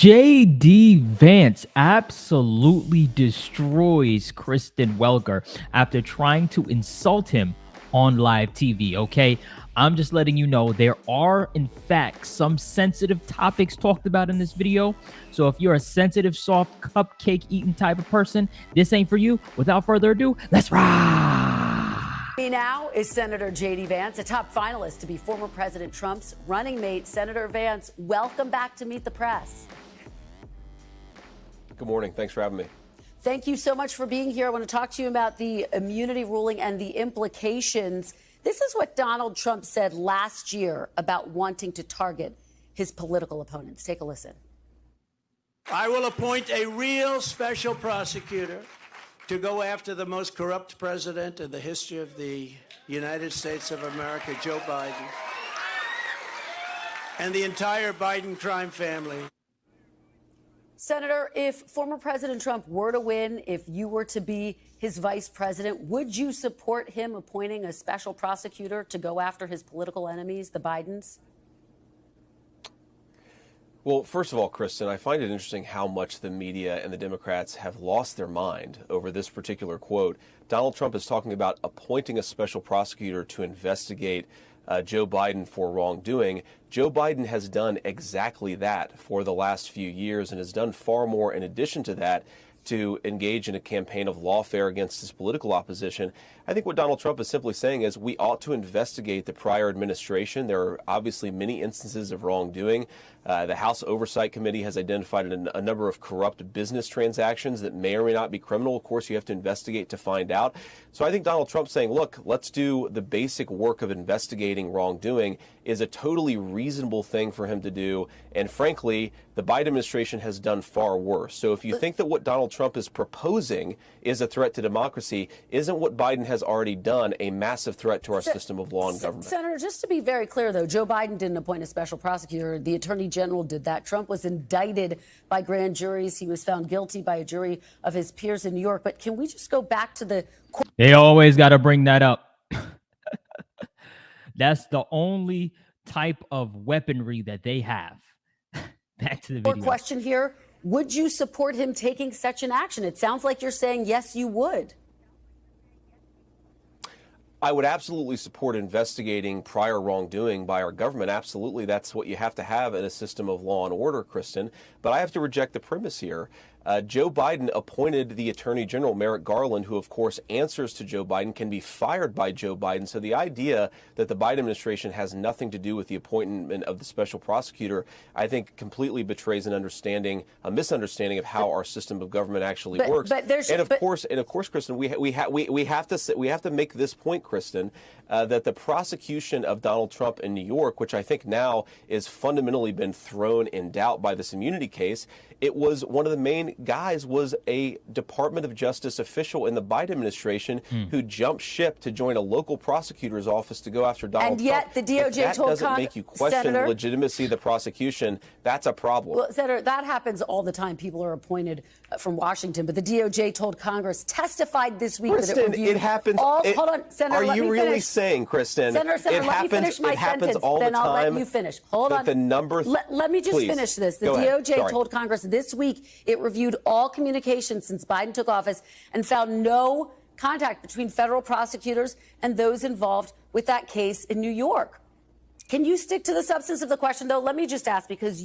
JD Vance absolutely destroys Kristen Welker after trying to insult him on live TV, okay? I'm just letting you know there are, in fact, some sensitive topics talked about in this video. So if you're a sensitive, soft, cupcake-eating type of person, this ain't for you. Without further ado, let's ride! Now is Senator JD Vance, a top finalist to be former President Trump's running mate. Senator Vance, welcome back to Meet the Press. Good morning. Thanks for having me. Thank you so much for being here. I want to talk to you about the immunity ruling and the implications. This is what Donald Trump said last year about wanting to target his political opponents. Take a listen. I will appoint a real special prosecutor to go after the most corrupt president in the history of the United States of America, Joe Biden, and the entire Biden crime family. Senator, if former President Trump were to win, if you were to be his vice president, would you support him appointing a special prosecutor to go after his political enemies, the Bidens? Well, first of all, Kristen, I find it interesting how much the media and the Democrats have lost their mind over this particular quote. Donald Trump is talking about appointing a special prosecutor to investigate Joe Biden for wrongdoing. Joe Biden has done exactly that for the last few years and has done far more in addition to that to engage in a campaign of lawfare against his political opposition. I think what Donald Trump is simply saying is we ought to investigate the prior administration. There are obviously many instances of wrongdoing. The House Oversight Committee has identified a number of corrupt business transactions that may or may not be criminal. Of course, you have to investigate to find out. So I think Donald Trump saying, look, let's do the basic work of investigating wrongdoing is a totally reasonable thing for him to do. And frankly, the Biden administration has done far worse. So if you think that what Donald Trump is proposing is a threat to democracy, isn't what Biden has already done a massive threat to our system of law and government? Senator, just to be very clear, though, Joe Biden didn't appoint a special prosecutor. The Attorney General did that. Trump was indicted by grand juries. He was found guilty by a jury of his peers in New York. But can we just go back to the... They always got to bring that up. That's the only type of weaponry that they have. Back to the video. Question here. Would you support him taking such an action? It sounds like you're saying, yes, you would. I would absolutely support investigating prior wrongdoing by our government. Absolutely. That's what you have to have in a system of law and order, Kristen. But I have to reject the premise here. Joe Biden appointed the Attorney General, Merrick Garland, who, of course, answers to Joe Biden, can be fired by Joe Biden. So the idea that the Biden administration has nothing to do with the appointment of the special prosecutor, I think, completely betrays a misunderstanding of how our system of government actually works. And of course, Kristen, we have to make this point, Kristen, that the prosecution of Donald Trump in New York, which I think now is fundamentally been thrown in doubt by this immunity case, it was one of the main guys was a Department of Justice official in the Biden administration who jumped ship to join a local prosecutor's office to go after Donald Trump. And yet the DOJ told doesn't make you question the legitimacy of the prosecution. That's a problem. Well, Senator, that happens all the time. People are appointed from Washington, but the DOJ told Congress, testified this week Kristen, that it reviewed it happens. Hold on, Senator. Are you really saying, Kristen? Senator, let me finish my sentence. All then the I'll time. let you finish. Hold on. The number. Let me just finish this. The DOJ told Congress this week it reviewed all communications since Biden took office and found no contact between federal prosecutors and those involved with that case in New York. Can you stick to the substance of the question, though? Let me just ask, because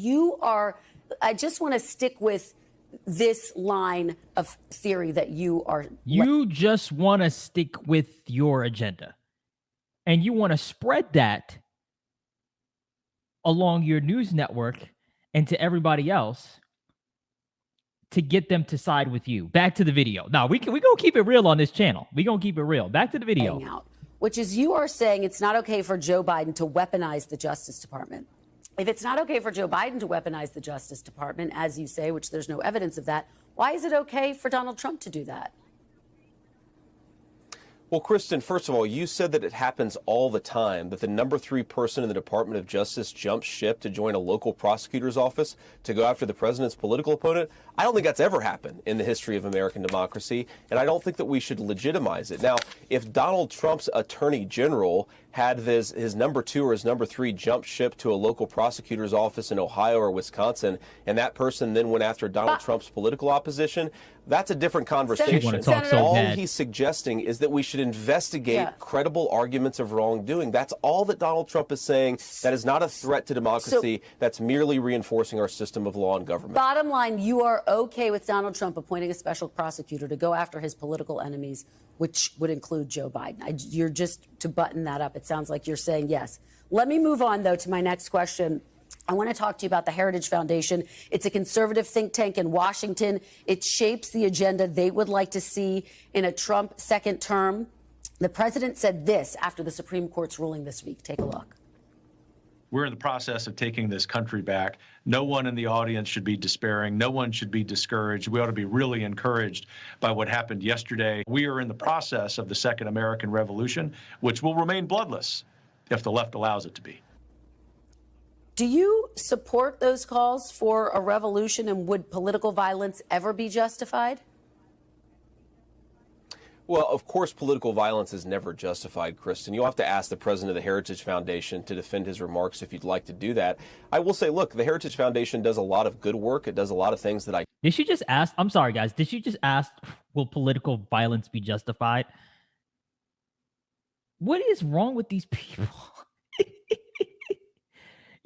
I just want to stick with this line of theory that you are. You just want to stick with your agenda. And you want to spread that along your news network and to everybody else to get them to side with you. Back to the video. Now, we gonna keep it real on this channel. We gonna keep it real. Back to the video. Which is, you are saying it's not okay for Joe Biden to weaponize the Justice Department. If it's not okay for Joe Biden to weaponize the Justice Department, as you say, which there's no evidence of that, why is it okay for Donald Trump to do that? Well, Kristen, first of all, you said that it happens all the time, that the number 3 person in the Department of Justice jumps ship to join a local prosecutor's office to go after the president's political opponent. I don't think that's ever happened in the history of American democracy, and I don't think that we should legitimize it. Now, if Donald Trump's attorney general had his number 2 or his number 3 jump ship to a local prosecutor's office in Ohio or Wisconsin, and that person then went after Donald Trump's political opposition, that's a different conversation. All he's suggesting is that we should investigate credible arguments of wrongdoing. That's all that Donald Trump is saying. That is not a threat to democracy. That's merely reinforcing our system of law and government. Bottom line, you are okay with Donald Trump appointing a special prosecutor to go after his political enemies, which would include Joe Biden. You're just, to button that up, it sounds like you're saying yes. Let me move on, though, to my next question. I want to talk to you about the Heritage Foundation. It's a conservative think tank in Washington. It shapes the agenda they would like to see in a Trump second term. The president said this after the Supreme Court's ruling this week. Take a look. We're in the process of taking this country back. No one in the audience should be despairing. No one should be discouraged. We ought to be really encouraged by what happened yesterday. We are in the process of the Second American Revolution, which will remain bloodless if the left allows it to be. Do you support those calls for a revolution, and would political violence ever be justified? Well, of course, political violence is never justified, Kristen. You'll have to ask the president of the Heritage Foundation to defend his remarks if you'd like to do that. I will say, look, the Heritage Foundation does a lot of good work. It does a lot of things that I... Did she just ask? I'm sorry, guys. Did she just ask, will political violence be justified? What is wrong with these people?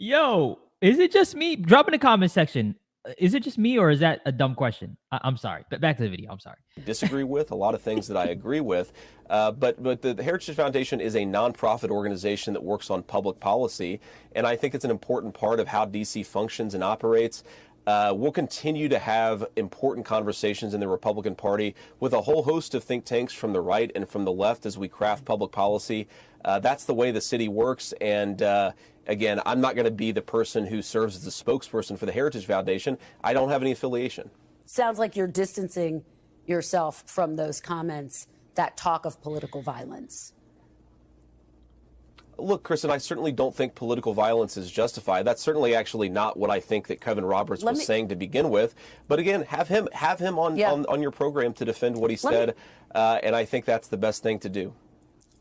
Yo, is it just me? Drop in the comment section. Is it just me, or is that a dumb question? I'm sorry. But back to the video. I'm sorry. Disagree with a lot of things that I agree with. But the Heritage Foundation is a nonprofit organization that works on public policy. And I think it's an important part of how D.C. functions and operates. We'll continue to have important conversations in the Republican Party with a whole host of think tanks from the right and from the left as we craft public policy. That's the way the city works. And again, I'm not going to be the person who serves as the spokesperson for the Heritage Foundation. I don't have any affiliation. Sounds like you're distancing yourself from those comments, that talk of political violence. Look, Kristen, I certainly don't think political violence is justified. That's certainly actually not what I think that Kevin Roberts was saying to begin with. But again, have him on your program to defend what he said, and I think that's the best thing to do.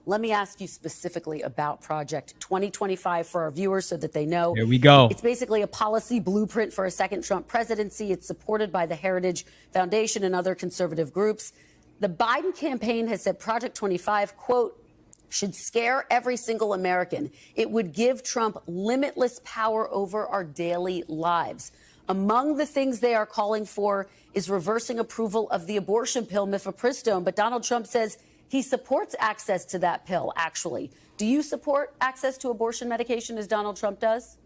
Let me ask you specifically about Project 2025 for our viewers so that they know. Here we go. It's basically a policy blueprint for a second Trump presidency. It's supported by the Heritage Foundation and other conservative groups. The Biden campaign has said Project 25, quote, should scare every single American. It would give Trump limitless power over our daily lives. Among the things they are calling for is reversing approval of the abortion pill, mifepristone. But Donald Trump says he supports access to that pill, actually. Do you support access to abortion medication as Donald Trump does?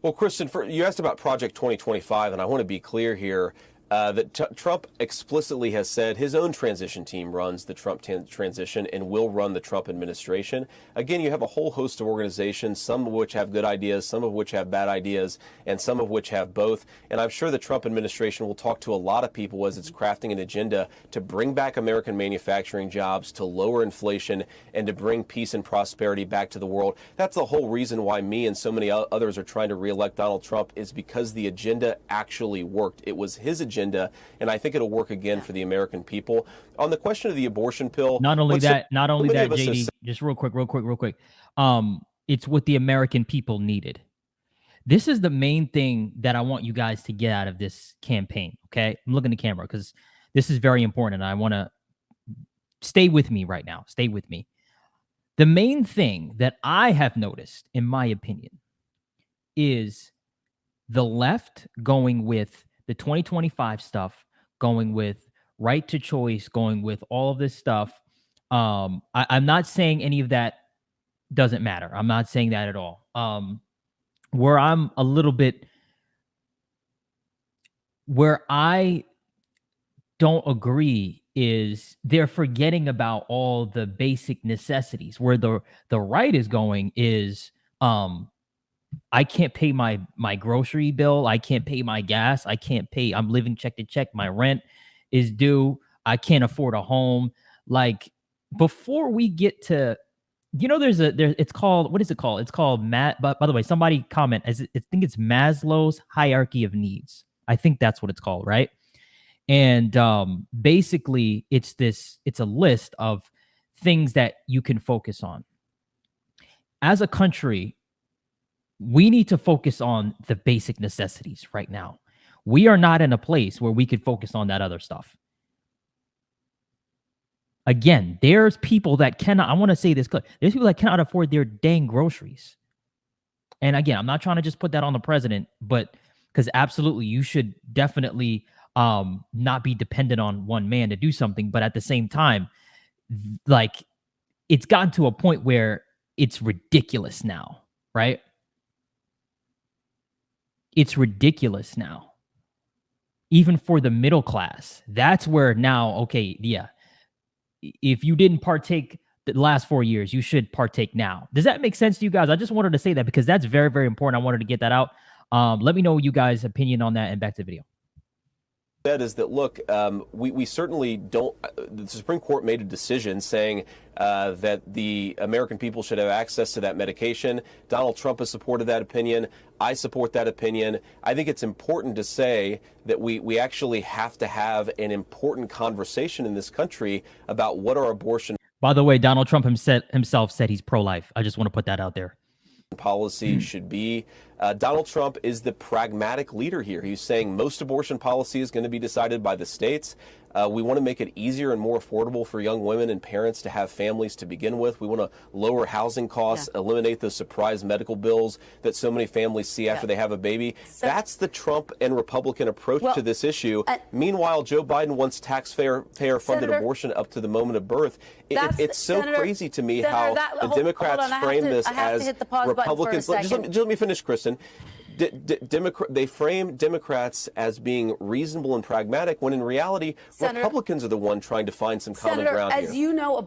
Well, Kristen, you asked about Project 2025, and I want to be clear here. That Trump explicitly has said his own transition team runs the Trump transition and will run the Trump administration. Again, you have a whole host of organizations, some of which have good ideas, some of which have bad ideas, and some of which have both. And I'm sure the Trump administration will talk to a lot of people as it's crafting an agenda to bring back American manufacturing jobs, to lower inflation, and to bring peace and prosperity back to the world. That's the whole reason why me and so many others are trying to reelect Donald Trump, is because the agenda actually worked. It was his agenda, and I think it'll work again for the American people. On the question of the abortion pill, not only that, JD, just real quick. It's what the American people needed. This is the main thing that I want you guys to get out of this campaign. Okay, I'm looking at the camera because this is very important, and I want to stay with me right now. Stay with me. The main thing that I have noticed, in my opinion, is the left going with the 2025 stuff, going with right to choice, going with all of this stuff. I'm not saying any of that doesn't matter. I'm not saying that at all. Where I'm a little bit, where I don't agree is they're forgetting about all the basic necessities. Where the right is going is, I can't pay my grocery bill. I can't pay my gas. I can't pay. I'm living check to check. My rent is due. I can't afford a home. Like, before we get to, it's called, what is it called? It's called, by the way, somebody comment, I think it's Maslow's hierarchy of needs. I think that's what it's called, right? And basically, it's a list of things that you can focus on. As a country, we need to focus on the basic necessities right now. We are not in a place where we could focus on that other stuff. Again, there's people that cannot, I want to say this clear, there's people that cannot afford their dang groceries. And again, I'm not trying to just put that on the president, but because absolutely you should definitely not be dependent on one man to do something. But at the same time, like, it's gotten to a point where it's ridiculous now, right? It's ridiculous now. Even for the middle class, that's where now, okay, yeah, if you didn't partake the last 4 years, you should partake now. Does that make sense to you guys? I just wanted to say that because that's very, very important. I wanted to get that out. Let me know you guys' opinion on that, and back to the video. Said is that, look, we certainly don't, the Supreme Court made a decision saying that the American people should have access to that medication. Donald Trump has supported that opinion. I support that opinion. I think it's important to say that we actually have to have an important conversation in this country about what our abortion. By the way, Donald Trump himself said he's pro-life. I just want to put that out there. Policy should be. Donald Trump is the pragmatic leader here. He's saying most abortion policy is going to be decided by the states. We want to make it easier and more affordable for young women and parents to have families to begin with. We want to lower housing costs, eliminate those surprise medical bills that so many families see after they have a baby. That's the Trump and Republican approach to this issue. Meanwhile, Joe Biden wants taxpayer-funded abortion up to the moment of birth. It's so crazy to me how the Democrats frame this as Republicans. Just let me finish, Kristen. They frame Democrats as being reasonable and pragmatic when in reality, Republicans are the one trying to find some common ground here. As you know,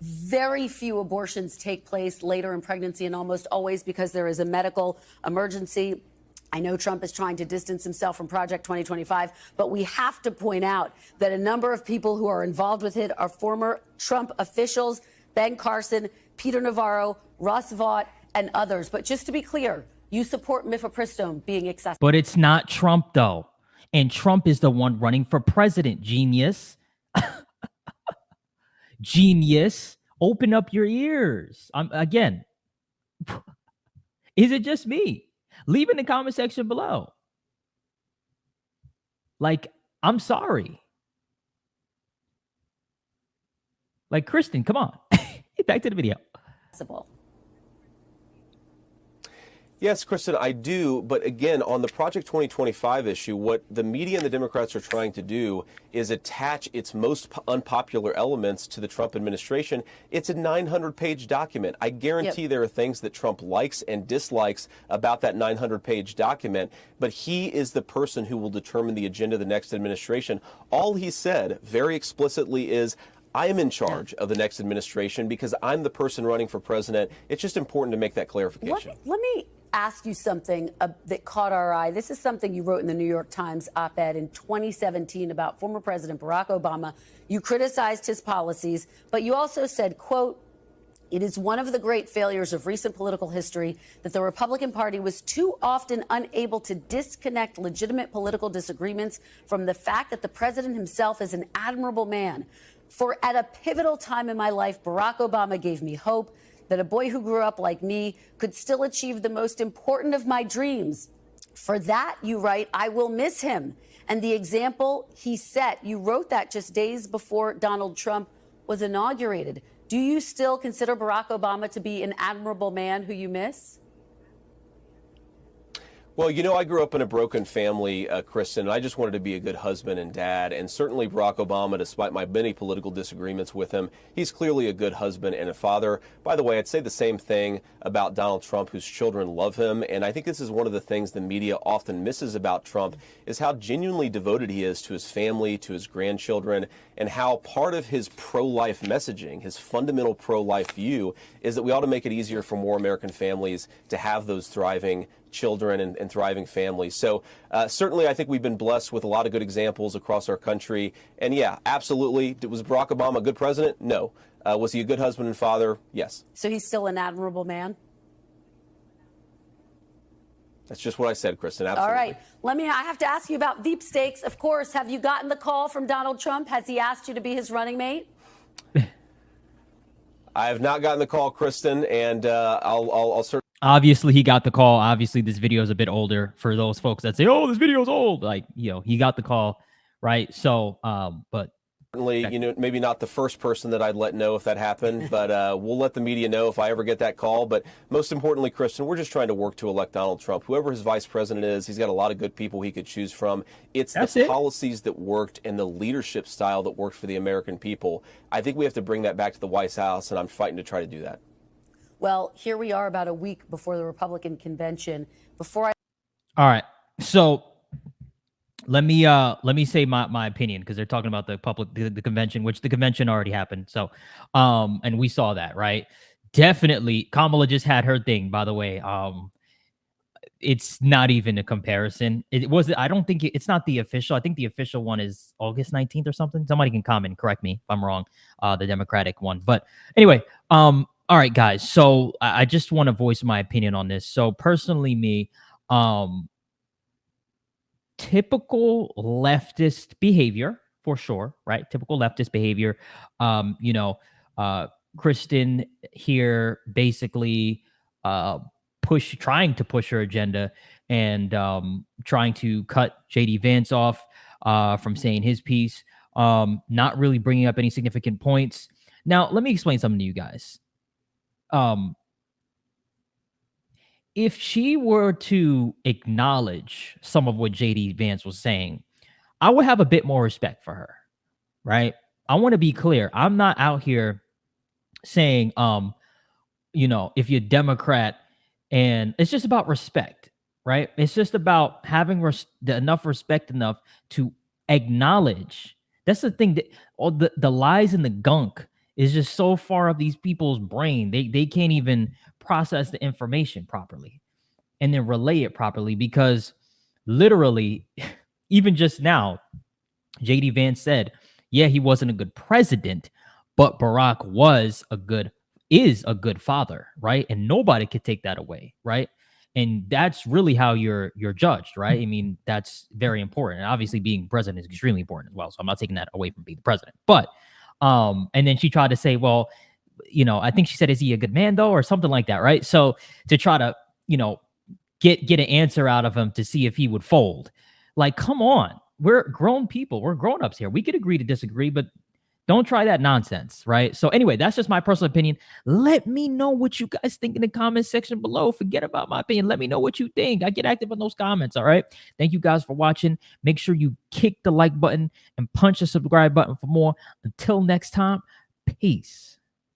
very few abortions take place later in pregnancy, and almost always because there is a medical emergency. I know Trump is trying to distance himself from Project 2025, but we have to point out that a number of people who are involved with it are former Trump officials, Ben Carson, Peter Navarro, Russ Vought, and others. But just to be clear, you support mifepristone being accessible. But it's not Trump, though. And Trump is the one running for president, genius. Genius. Open up your ears. Again, is it just me? Leave in the comment section below. Like, I'm sorry. Like, Kristen, come on. Back to the video. Yes, Kristen, I do. But again, on the Project 2025 issue, what the media and the Democrats are trying to do is attach its most unpopular elements to the Trump administration. It's a 900-page document. I guarantee there are things that Trump likes and dislikes about that 900-page document, but he is the person who will determine the agenda of the next administration. All he said very explicitly is, I am in charge of the next administration because I'm the person running for president. It's just important to make that clarification. Let me ask you something that caught our eye. This is something you wrote in the New York Times op-ed in 2017 about former President Barack Obama. You criticized his policies, but you also said, quote, "It is one of the great failures of recent political history that the Republican Party was too often unable to disconnect legitimate political disagreements from the fact that the president himself is an admirable man. For at a pivotal time in my life, Barack Obama gave me hope that a boy who grew up like me could still achieve the most important of my dreams. For that, you write, I will miss him. And the example he set, you wrote that just days before Donald Trump was inaugurated. Do you still consider Barack Obama to be an admirable man who you miss?" Well, you know, I grew up in a broken family, Kristen, and I just wanted to be a good husband and dad. And certainly Barack Obama, despite my many political disagreements with him, he's clearly a good husband and a father. By the way, I'd say the same thing about Donald Trump, whose children love him. And I think this is one of the things the media often misses about Trump is how genuinely devoted he is to his family, to his grandchildren, and how part of his pro-life messaging, his fundamental pro-life view, is that we ought to make it easier for more American families to have those thriving children and thriving families. So certainly I think we've been blessed with a lot of good examples across our country. And yeah, absolutely. Was Barack Obama a good president? No. Was he a good husband and father? Yes. So he's still an admirable man? That's just what I said, Kristen. Absolutely. All right. I have to ask you about Veep stakes. Of course, have you gotten the call from Donald Trump? Has he asked you to be his running mate? I have not gotten the call, Kristen, and I'll certainly. Obviously, he got the call. Obviously, this video is a bit older for those folks that say, "Oh, this video is old." Like, he got the call, right? So, but certainly, maybe not the first person that I'd let know if that happened, but we'll let the media know if I ever get that call. But most importantly, Kristen, we're just trying to work to elect Donald Trump. Whoever his vice president is, he's got a lot of good people he could choose from. It's the policies that worked and the leadership style that worked for the American people. I think we have to bring that back to the White House, and I'm fighting to try to do that. Well, here we are about a week before the Republican convention. All right. So let me say my opinion, because they're talking about the convention, which the convention already happened. So, and we saw that, right? Definitely, Kamala just had her thing, by the way. It's not even a comparison. I don't think it's not the official. I think the official one is August 19th or something. Somebody can comment and correct me if I'm wrong. The Democratic one. But anyway, all right, guys. So I just want to voice my opinion on this. So personally, me, typical leftist behavior for sure, right? Typical leftist behavior. Kristen here basically trying to push her agenda and trying to cut JD Vance off from saying his piece, not really bringing up any significant points. Now, let me explain something to you guys. If she were to acknowledge some of what JD Vance was saying, I would have a bit more respect for her, right? I want to be clear. I'm not out here saying, if you're Democrat, and it's just about respect, right? It's just about having enough respect enough to acknowledge. That's the thing, that all the lies and the gunk is just so far up these people's brain. They can't even process the information properly and then relay it properly, because literally, even just now, JD Vance said, yeah, he wasn't a good president, but Barack is a good father, right? And nobody could take that away, right? And that's really how you're judged, right? I mean, that's very important. And obviously being president is extremely important as well. So I'm not taking that away from being the president. But and then she tried to say, well, I think she said, is he a good man though, or something like that, right? So to try to, get an answer out of him to see if he would fold. Like, come on. We're grown people. We're grown-ups here. We could agree to disagree, but don't try that nonsense, right? So anyway, that's just my personal opinion. Let me know what you guys think in the comment section below. Forget about my opinion. Let me know what you think. I get active on those comments, all right? Thank you guys for watching. Make sure you kick the like button and punch the subscribe button for more. Until next time, peace.